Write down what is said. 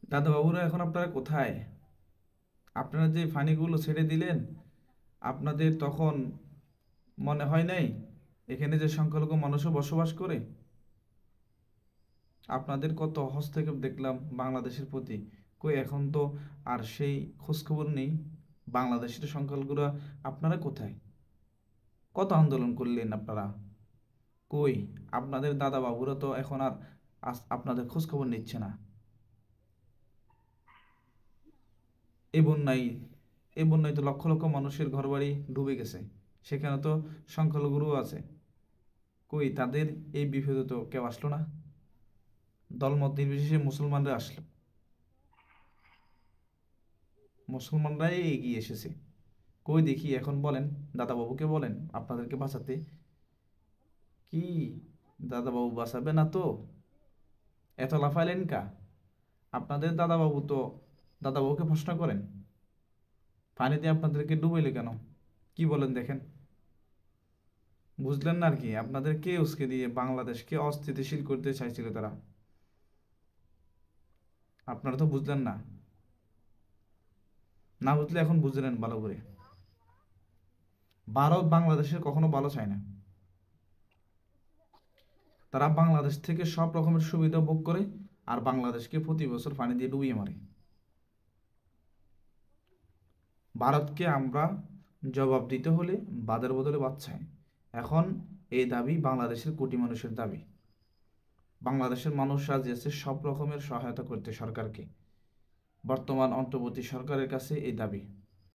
দাদা বাবুরা এখন আপনারা কোথায়? আপনারা যে ফানিগুলো ছেড়ে দিলেন, আপনাদের তখন মনে হয় নাই এখানে যে সংখ্যালঘু মানুষও বসবাস করে? আপনাদের কত হস্তক্ষেপ দেখলাম বাংলাদেশের প্রতি। কই এখন তো আর সেই খোঁজখবর নেই। বাংলাদেশের সংখ্যালঘুরা আপনারা কোথায়? কত আন্দোলন করলেন আপনারা? কই? আপনাদের দাদা বাবুরা তো এখন আর আপনাদের খোঁজখবর নিচ্ছে না। এই বন্যায় এই বন্যায় তো লক্ষ লক্ষ মানুষের ঘরবাড়ি ডুবে গেছে। সেখানে তো সংখ্যালঘুরও আছে। কই তাদের এই বিপদে তো কেউ আসলো না। দলমত নির্বিশেষে মুসলমানরা আসলো, মুসলমানরাই এগিয়ে এসেছে। কই দেখি এখন বলেন, দাদাবাবুকে বলেন আপনাদেরকে বাঁচাতে। কি দাদাবাবু বাঁচাবে না তো? এত লাফাইলেন কা? আপনাদের দাদাবাবু তো, দাদাবাবুকে প্রশ্ন করেন পানিতে আপনাদেরকে ডুবাইলে কেন? কি বলেন দেখেন। বুঝলেন না আর কি? আপনাদের কে উস্কে দিয়ে বাংলাদেশকে অস্থিতিশীল করতে চাইছিল তারা। আপনারা তো বুঝলেন না। না বুঝলে এখন বুঝে নেন ভালো করে। ভারত বাংলাদেশের কখনো ভালো চায় না। তারা বাংলাদেশ থেকে সব রকমের সুবিধা ভোগ করে, আর বাংলাদেশকে প্রতি বছর পানি দিয়ে ডুবিয়ে মারে। ভারতকে আমরা জবাব দিতে হলে বাদের বদলে বাচ্চায়। এখন এই দাবি বাংলাদেশের কোটি মানুষের দাবি। বাংলাদেশের মানুষ রাজি আছে সব রকমের সহায়তা করতে সরকারকে। বর্তমান অন্তর্বর্তী সরকারের কাছে এই দাবি।